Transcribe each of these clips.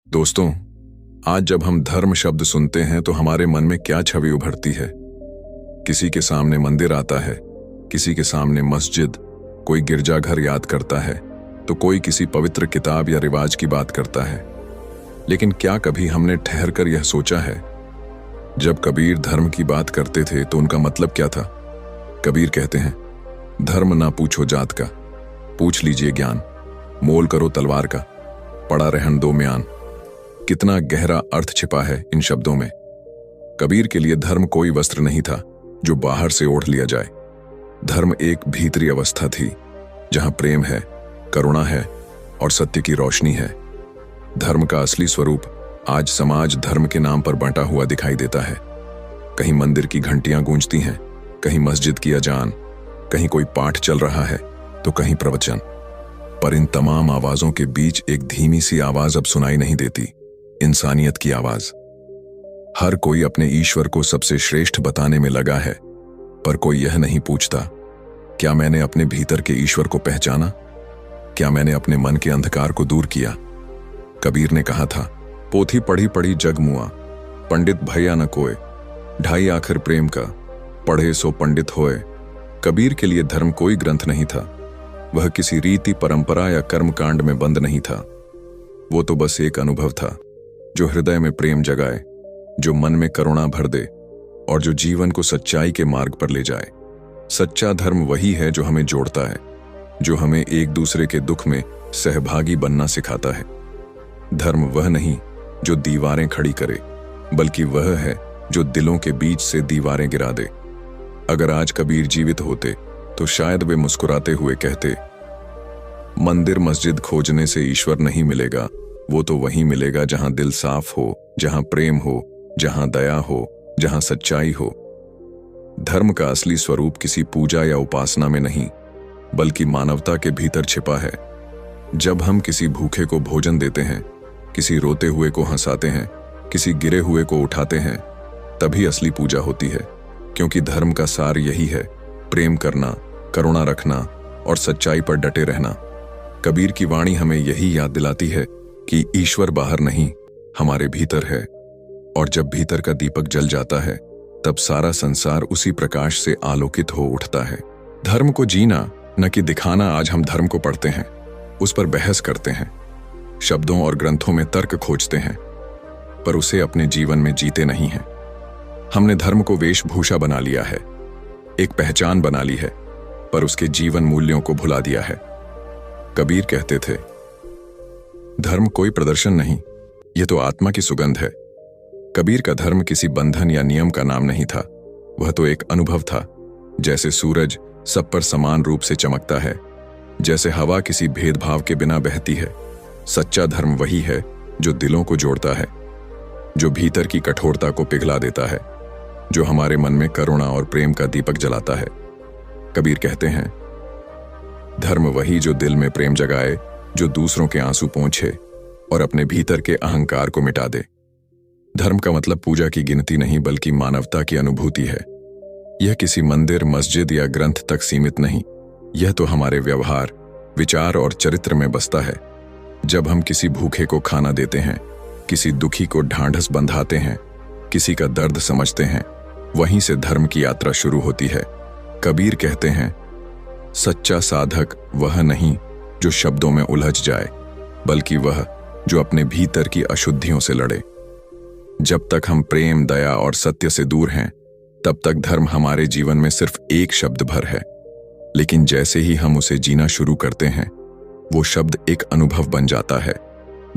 दोस्तों, आज जब हम धर्म शब्द सुनते हैं तो हमारे मन में क्या छवि उभरती है। किसी के सामने मंदिर आता है, किसी के सामने मस्जिद, कोई गिरजाघर याद करता है तो कोई किसी पवित्र किताब या रिवाज की बात करता है। लेकिन क्या कभी हमने ठहर कर यह सोचा है, जब कबीर धर्म की बात करते थे तो उनका मतलब क्या था। कबीर कहते हैं, धर्म ना पूछो जात का, पूछ लीजिए ज्ञान, मोल करो तलवार का, पड़ा रहन दो म्यान। कितना गहरा अर्थ छिपा है इन शब्दों में। कबीर के लिए धर्म कोई वस्त्र नहीं था जो बाहर से ओढ़ लिया जाए। धर्म एक भीतरी अवस्था थी जहां प्रेम है, करुणा है और सत्य की रोशनी है। धर्म का असली स्वरूप आज समाज धर्म के नाम पर बांटा हुआ दिखाई देता है। कहीं मंदिर की घंटियां गूंजती हैं, कहीं मस्जिद की अजान, कहीं कोई पाठ चल रहा है तो कहीं प्रवचन। पर इन तमाम आवाजों के बीच एक धीमी सी आवाज अब सुनाई नहीं देती, इंसानियत की आवाज। हर कोई अपने ईश्वर को सबसे श्रेष्ठ बताने में लगा है, पर कोई यह नहीं पूछता, क्या मैंने अपने भीतर के ईश्वर को पहचाना? क्या मैंने अपने मन के अंधकार को दूर किया? कबीर ने कहा था, पोथी पढ़ी पढ़ी जग मुआ, पंडित भैया न कोय, ढाई आखिर प्रेम का, पढ़े सो पंडित होए। कबीर के लिए धर्म कोई ग्रंथ नहीं था, वह किसी रीति परंपरा या कर्मकांड में बंद नहीं था। वो तो बस एक अनुभव था जो हृदय में प्रेम जगाए, जो मन में करुणा भर दे और जो जीवन को सच्चाई के मार्ग पर ले जाए। सच्चा धर्म वही है जो हमें जोड़ता है, जो हमें एक दूसरे के दुख में सहभागी बनना सिखाता है। धर्म वह नहीं जो दीवारें खड़ी करे, बल्कि वह है जो दिलों के बीच से दीवारें गिरा दे। अगर आज कबीर जीवित होते तो शायद वे मुस्कुराते हुए कहते, मंदिर मस्जिद खोजने से ईश्वर नहीं मिलेगा, वो तो वहीं मिलेगा जहां दिल साफ हो, जहां प्रेम हो, जहां दया हो, जहां सच्चाई हो। धर्म का असली स्वरूप किसी पूजा या उपासना में नहीं, बल्कि मानवता के भीतर छिपा है। जब हम किसी भूखे को भोजन देते हैं, किसी रोते हुए को हंसाते हैं, किसी गिरे हुए को उठाते हैं, तभी असली पूजा होती है। क्योंकि धर्म का सार यही है, प्रेम करना, करुणा रखना और सच्चाई पर डटे रहना। कबीर की वाणी हमें यही याद दिलाती है कि ईश्वर बाहर नहीं, हमारे भीतर है। और जब भीतर का दीपक जल जाता है, तब सारा संसार उसी प्रकाश से आलोकित हो उठता है। धर्म को जीना, न कि दिखाना। आज हम धर्म को पढ़ते हैं, उस पर बहस करते हैं, शब्दों और ग्रंथों में तर्क खोजते हैं, पर उसे अपने जीवन में जीते नहीं हैं। हमने धर्म को वेशभूषा बना लिया है, एक पहचान बना ली है, पर उसके जीवन मूल्यों को भुला दिया है। कबीर कहते थे, धर्म कोई प्रदर्शन नहीं, यह तो आत्मा की सुगंध है। कबीर का धर्म किसी बंधन या नियम का नाम नहीं था, वह तो एक अनुभव था। जैसे सूरज सब पर समान रूप से चमकता है, जैसे हवा किसी भेदभाव के बिना बहती है। सच्चा धर्म वही है जो दिलों को जोड़ता है, जो भीतर की कठोरता को पिघला देता है, जो हमारे मन में करुणा और प्रेम का दीपक जलाता है। कबीर कहते हैं, धर्म वही जो दिल में प्रेम जगाए, जो दूसरों के आंसू पोंछे और अपने भीतर के अहंकार को मिटा दे। धर्म का मतलब पूजा की गिनती नहीं, बल्कि मानवता की अनुभूति है। यह किसी मंदिर, मस्जिद या ग्रंथ तक सीमित नहीं, यह तो हमारे व्यवहार, विचार और चरित्र में बसता है। जब हम किसी भूखे को खाना देते हैं, किसी दुखी को ढांढस बंधाते हैं, किसी का दर्द समझते हैं, वहीं से धर्म की यात्रा शुरू होती है। कबीर कहते हैं, सच्चा साधक वह नहीं जो शब्दों में उलझ जाए, बल्कि वह जो अपने भीतर की अशुद्धियों से लड़े। जब तक हम प्रेम, दया और सत्य से दूर हैं, तब तक धर्म हमारे जीवन में सिर्फ एक शब्द भर है। लेकिन जैसे ही हम उसे जीना शुरू करते हैं, वो शब्द एक अनुभव बन जाता है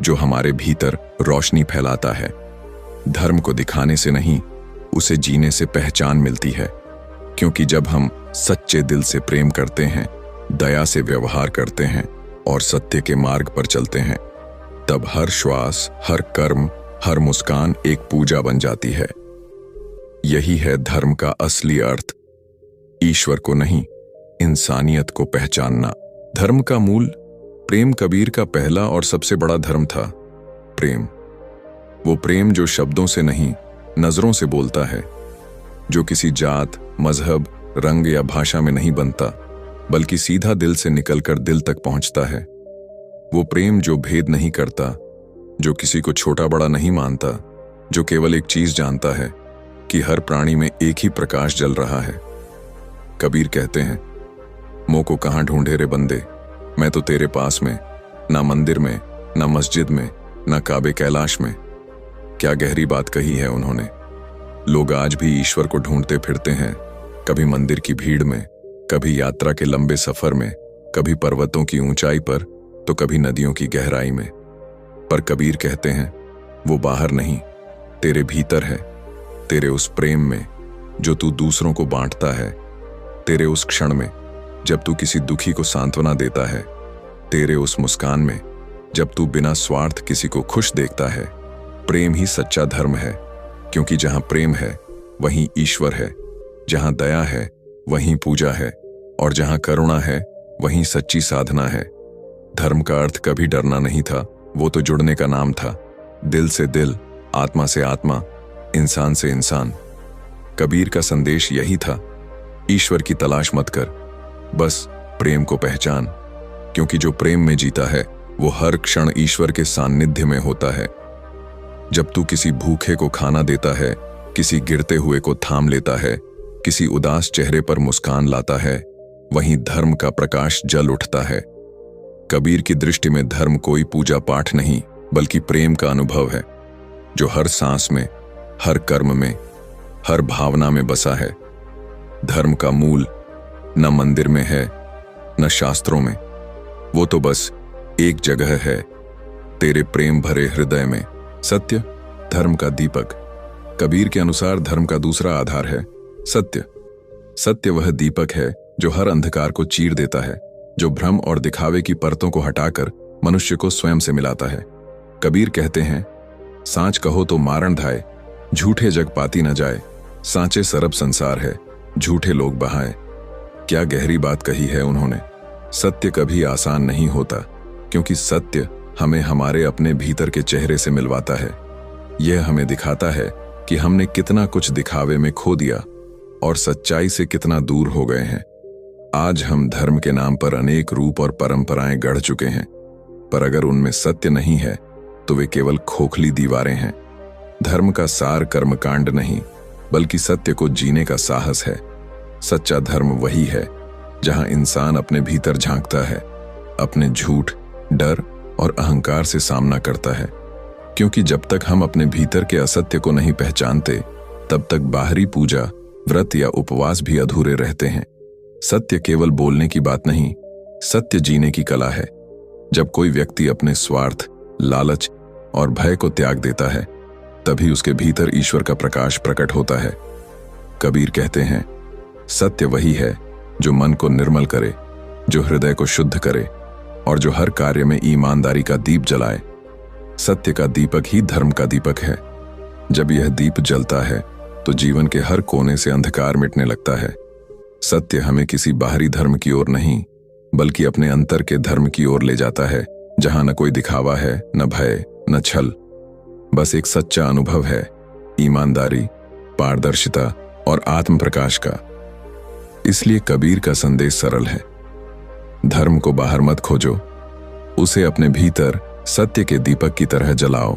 जो हमारे भीतर रोशनी फैलाता है। धर्म को दिखाने से नहीं, उसे जीने से पहचान मिलती है। क्योंकि जब हम सच्चे दिल से प्रेम करते हैं, दया से व्यवहार करते हैं और सत्य के मार्ग पर चलते हैं, तब हर श्वास, हर कर्म, हर मुस्कान एक पूजा बन जाती है। यही है धर्म का असली अर्थ, ईश्वर को नहीं, इंसानियत को पहचानना। धर्म का मूल प्रेम कबीर का पहला और सबसे बड़ा धर्म था। प्रेम, वो प्रेम जो शब्दों से नहीं, नजरों से बोलता है, जो किसी जात, मजहब, रंग या भाषा में नहीं बनता, बल्कि सीधा दिल से निकलकर दिल तक पहुंचता है। वो प्रेम जो भेद नहीं करता, जो किसी को छोटा बड़ा नहीं मानता, जो केवल एक चीज जानता है कि हर प्राणी में एक ही प्रकाश जल रहा है। कबीर कहते हैं, मोह को कहाँ ढूंढे रे बंदे, मैं तो तेरे पास में, ना मंदिर में, ना मस्जिद में, ना काबे कैलाश में। क्या गहरी बात कही है उन्होंने। लोग आज भी ईश्वर को ढूंढते फिरते हैं, कभी मंदिर की भीड़ में, कभी यात्रा के लंबे सफर में, कभी पर्वतों की ऊंचाई पर, तो कभी नदियों की गहराई में। पर कबीर कहते हैं, वो बाहर नहीं, तेरे भीतर है, तेरे उस प्रेम में जो तू दूसरों को बांटता है, तेरे उस क्षण में जब तू किसी दुखी को सांत्वना देता है, तेरे उस मुस्कान में जब तू बिना स्वार्थ किसी को खुश देखता है। प्रेम ही सच्चा धर्म है, क्योंकि जहां प्रेम है वहीं ईश्वर है, जहां दया है वहीं पूजा है, और जहां करुणा है वहीं सच्ची साधना है। धर्म का अर्थ कभी डरना नहीं था, वो तो जुड़ने का नाम था। दिल से दिल, आत्मा से आत्मा, इंसान से इंसान। कबीर का संदेश यही था, ईश्वर की तलाश मत कर, बस प्रेम को पहचान, क्योंकि जो प्रेम में जीता है वो हर क्षण ईश्वर के सान्निध्य में होता है। जब तू किसी भूखे को खाना देता है, किसी गिरते हुए को थाम लेता है, किसी उदास चेहरे पर मुस्कान लाता है, वहीं धर्म का प्रकाश जल उठता है। कबीर की दृष्टि में धर्म कोई पूजा पाठ नहीं, बल्कि प्रेम का अनुभव है, जो हर सांस में, हर कर्म में, हर भावना में बसा है। धर्म का मूल न मंदिर में है, न शास्त्रों में, वो तो बस एक जगह है, तेरे प्रेम भरे हृदय में। सत्य, धर्म का दीपक। कबीर के अनुसार धर्म का दूसरा आधार है सत्य। सत्य वह दीपक है जो हर अंधकार को चीर देता है, जो भ्रम और दिखावे की परतों को हटाकर मनुष्य को स्वयं से मिलाता है। कबीर कहते हैं, सांच कहो तो मारण धाए, झूठे जग पाती न जाए, सांचे सरब संसार है, झूठे लोग बहाए। क्या गहरी बात कही है उन्होंने। सत्य कभी आसान नहीं होता, क्योंकि सत्य हमें हमारे अपने भीतर के चेहरे से मिलवाता है। यह हमें दिखाता है कि हमने कितना कुछ दिखावे में खो दिया और सच्चाई से कितना दूर हो गए हैं। आज हम धर्म के नाम पर अनेक रूप और परंपराएं गढ़ चुके हैं, पर अगर उनमें सत्य नहीं है तो वे केवल खोखली दीवारें हैं। धर्म का सार कर्मकांड नहीं, बल्कि सत्य को जीने का साहस है। सच्चा धर्म वही है जहां इंसान अपने भीतर झांकता है, अपने झूठ, डर और अहंकार से सामना करता है। क्योंकि जब तक हम अपने भीतर के असत्य को नहीं पहचानते, तब तक बाहरी पूजा, व्रत या उपवास भी अधूरे रहते हैं। सत्य केवल बोलने की बात नहीं, सत्य जीने की कला है। जब कोई व्यक्ति अपने स्वार्थ, लालच और भय को त्याग देता है, तभी उसके भीतर ईश्वर का प्रकाश प्रकट होता है। कबीर कहते हैं, सत्य वही है जो मन को निर्मल करे, जो हृदय को शुद्ध करे और जो हर कार्य में ईमानदारी का दीप जलाए। सत्य का दीपक ही धर्म का दीपक है। जब यह दीप जलता है तो जीवन के हर कोने से अंधकार मिटने लगता है। सत्य हमें किसी बाहरी धर्म की ओर नहीं, बल्कि अपने अंतर के धर्म की ओर ले जाता है, जहां न कोई दिखावा है, न भय, न छल, बस एक सच्चा अनुभव है, ईमानदारी, पारदर्शिता और आत्म प्रकाश का। इसलिए कबीर का संदेश सरल है, धर्म को बाहर मत खोजो, उसे अपने भीतर सत्य के दीपक की तरह जलाओ,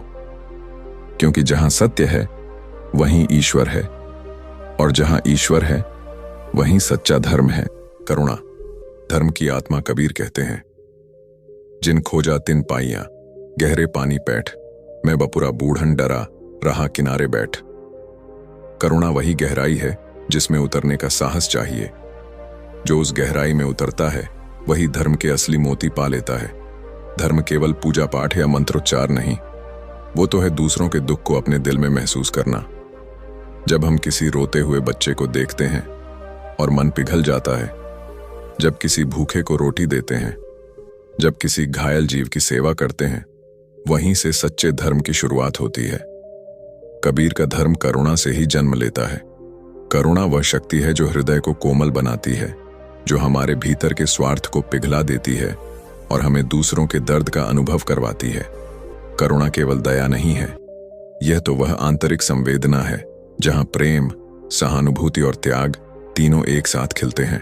क्योंकि जहां सत्य है वहीं ईश्वर है, और जहां ईश्वर है वहीं सच्चा धर्म है। करुणा, धर्म की आत्मा कबीर कहते हैं, जिन खोजा तिन पाइया, गहरे पानी पैठ, मैं बपुरा बूढ़न डरा, रहा किनारे बैठ। करुणा वही गहराई है जिसमें उतरने का साहस चाहिए। जो उस गहराई में उतरता है वही धर्म के असली मोती पा लेता है। धर्म केवल पूजा पाठ या मंत्रोच्चार नहीं, वो तो है दूसरों के दुख को अपने दिल में महसूस करना। जब हम किसी रोते हुए बच्चे को देखते हैं और मन पिघल जाता है, जब किसी भूखे को रोटी देते हैं, जब किसी घायल जीव की सेवा करते हैं, वहीं से सच्चे धर्म की शुरुआत होती है। कबीर का धर्म करुणा से ही जन्म लेता है। करुणा वह शक्ति है जो हृदय को कोमल बनाती है, जो हमारे भीतर के स्वार्थ को पिघला देती है और हमें दूसरों के दर्द का अनुभव करवाती है। करुणा केवल दया नहीं है, यह तो वह आंतरिक संवेदना है जहां प्रेम, सहानुभूति और त्याग तीनों एक साथ खिलते हैं।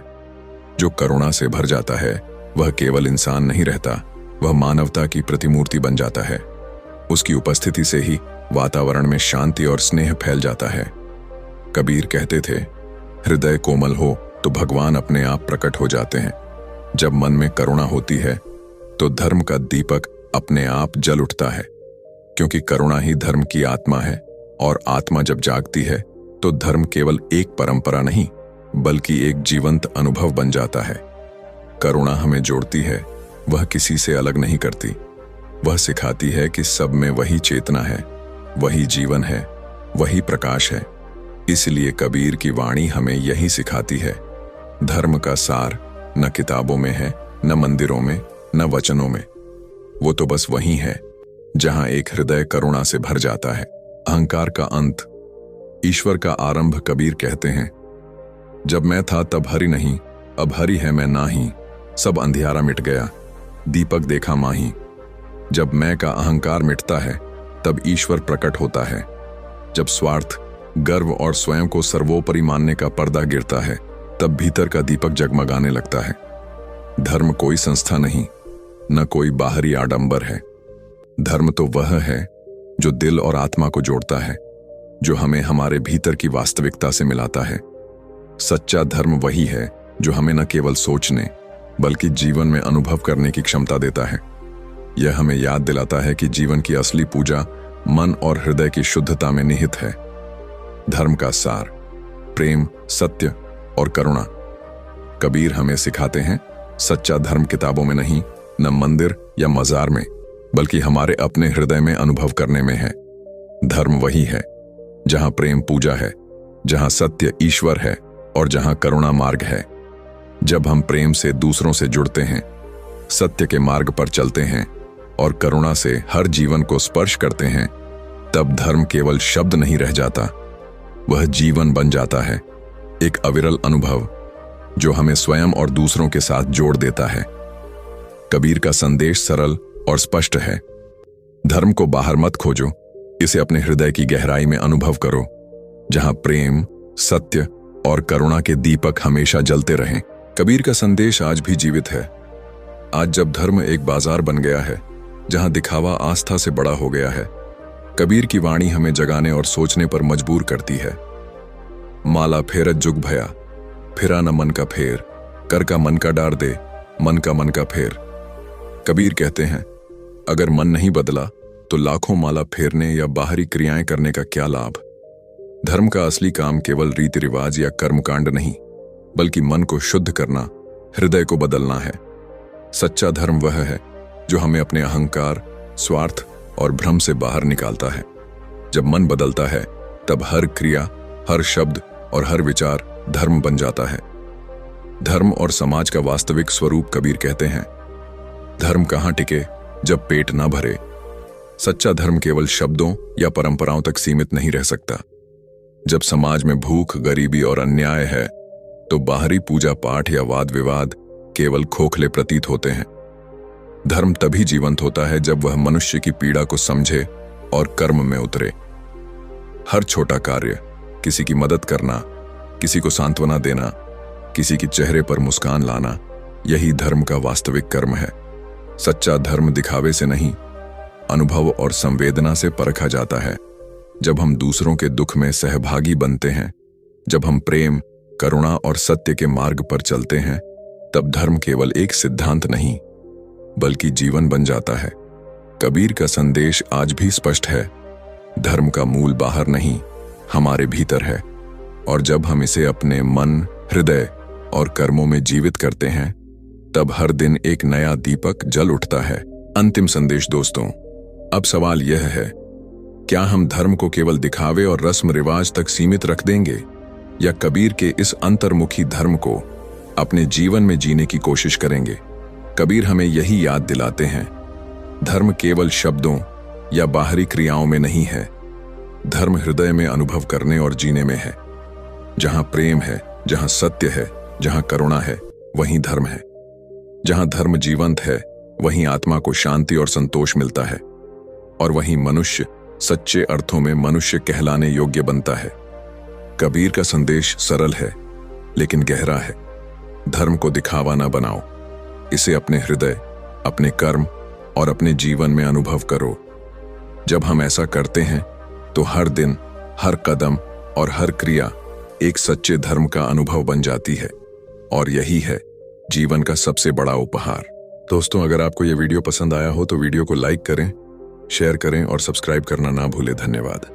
जो करुणा से भर जाता है वह केवल इंसान नहीं रहता, वह मानवता की प्रतिमूर्ति बन जाता है। उसकी उपस्थिति से ही वातावरण में शांति और स्नेह फैल जाता है। कबीर कहते थे, हृदय कोमल हो तो भगवान अपने आप प्रकट हो जाते हैं। जब मन में करुणा होती है तो धर्म का दीपक अपने आप जल उठता है, क्योंकि करुणा ही धर्म की आत्मा है। और आत्मा जब जागती है तो धर्म केवल एक परंपरा नहीं बल्कि एक जीवंत अनुभव बन जाता है। करुणा हमें जोड़ती है, वह किसी से अलग नहीं करती। वह सिखाती है कि सब में वही चेतना है, वही जीवन है, वही प्रकाश है। इसलिए कबीर की वाणी हमें यही सिखाती है। धर्म का सार न किताबों में है, न मंदिरों में, न वचनों में। वो तो बस वही है जहां एक हृदय करुणा से भर जाता है। अहंकार का अंत, ईश्वर का आरंभ। कबीर कहते हैं, जब मैं था तब हरि नहीं, अब हरि है मैं नाही। सब अंधियारा मिट गया, दीपक देखा माही। जब मैं का अहंकार मिटता है तब ईश्वर प्रकट होता है। जब स्वार्थ, गर्व और स्वयं को सर्वोपरि मानने का पर्दा गिरता है तब भीतर का दीपक जगमगाने लगता है। धर्म कोई संस्था नहीं, न कोई बाहरी आडंबर है। धर्म तो वह है जो दिल और आत्मा को जोड़ता है, जो हमें हमारे भीतर की वास्तविकता से मिलाता है। सच्चा धर्म वही है जो हमें न केवल सोचने बल्कि जीवन में अनुभव करने की क्षमता देता है। यह हमें याद दिलाता है कि जीवन की असली पूजा मन और हृदय की शुद्धता में निहित है। धर्म का सार, प्रेम, सत्य और करुणा। कबीर हमें सिखाते हैं, सच्चा धर्म किताबों में नहीं, न मंदिर या मजार में, बल्कि हमारे अपने हृदय में अनुभव करने में है। धर्म वही है जहां प्रेम पूजा है, जहां सत्य ईश्वर है और जहां करुणा मार्ग है। जब हम प्रेम से दूसरों से जुड़ते हैं, सत्य के मार्ग पर चलते हैं और करुणा से हर जीवन को स्पर्श करते हैं, तब धर्म केवल शब्द नहीं रह जाता, वह जीवन बन जाता है। एक अविरल अनुभव जो हमें स्वयं और दूसरों के साथ जोड़ देता है। कबीर का संदेश सरल और स्पष्ट है। धर्म को बाहर मत खोजो, इसे अपने हृदय की गहराई में अनुभव करो, जहां प्रेम, सत्य और करुणा के दीपक हमेशा जलते रहें। कबीर का संदेश आज भी जीवित है। आज जब धर्म एक बाजार बन गया है, जहां दिखावा आस्था से बड़ा हो गया है, कबीर की वाणी हमें जगाने और सोचने पर मजबूर करती है। माला फेरत जुग भया, फिरा न मन का फेर, कर का मन का डार दे, मन का फेर। कबीर कहते हैं, अगर मन नहीं बदला तो लाखों माला फेरने या बाहरी क्रियाएं करने का क्या लाभ। धर्म का असली काम केवल रीति रिवाज या कर्मकांड नहीं, बल्कि मन को शुद्ध करना, हृदय को बदलना है। सच्चा धर्म वह है जो हमें अपने अहंकार, स्वार्थ और भ्रम से बाहर निकालता है। जब मन बदलता है तब हर क्रिया, हर शब्द और हर विचार धर्म बन जाता है। धर्म और समाज का वास्तविक स्वरूप कबीर कहते हैं, धर्म कहां टिके जब पेट ना भरे। सच्चा धर्म केवल शब्दों या परंपराओं तक सीमित नहीं रह सकता। जब समाज में भूख, गरीबी और अन्याय है तो बाहरी पूजा पाठ या वाद विवाद केवल खोखले प्रतीत होते हैं। धर्म तभी जीवंत होता है जब वह मनुष्य की पीड़ा को समझे और कर्म में उतरे। हर छोटा कार्य, किसी की मदद करना, किसी को सांत्वना देना, किसी के चेहरे पर मुस्कान लाना, यही धर्म का वास्तविक कर्म है। सच्चा धर्म दिखावे से नहीं, अनुभव और संवेदना से परखा जाता है। जब हम दूसरों के दुख में सहभागी बनते हैं, जब हम प्रेम, करुणा और सत्य के मार्ग पर चलते हैं, तब धर्म केवल एक सिद्धांत नहीं बल्कि जीवन बन जाता है। कबीर का संदेश आज भी स्पष्ट है, धर्म का मूल बाहर नहीं, हमारे भीतर है। और जब हम इसे अपने मन, हृदय और कर्मों में जीवित करते हैं, तब हर दिन एक नया दीपक जल उठता है। अंतिम संदेश दोस्तों, अब सवाल यह है, क्या हम धर्म को केवल दिखावे और रस्म रिवाज तक सीमित रख देंगे, या कबीर के इस अंतर्मुखी धर्म को अपने जीवन में जीने की कोशिश करेंगे। कबीर हमें यही याद दिलाते हैं, धर्म केवल शब्दों या बाहरी क्रियाओं में नहीं है, धर्म हृदय में अनुभव करने और जीने में है। जहां प्रेम है, जहां सत्य है, जहां करुणा है, वहीं धर्म है। जहां धर्म जीवंत है, वहीं आत्मा को शांति और संतोष मिलता है, और वहीं मनुष्य सच्चे अर्थों में मनुष्य कहलाने योग्य बनता है। कबीर का संदेश सरल है लेकिन गहरा है। धर्म को दिखावा ना बनाओ, इसे अपने हृदय, अपने कर्म और अपने जीवन में अनुभव करो। जब हम ऐसा करते हैं तो हर दिन, हर कदम और हर क्रिया एक सच्चे धर्म का अनुभव बन जाती है, और यही है जीवन का सबसे बड़ा उपहार। दोस्तों, अगर आपको यह वीडियो पसंद आया हो तो वीडियो को लाइक करें, शेयर करें और सब्सक्राइब करना ना भूलें। धन्यवाद।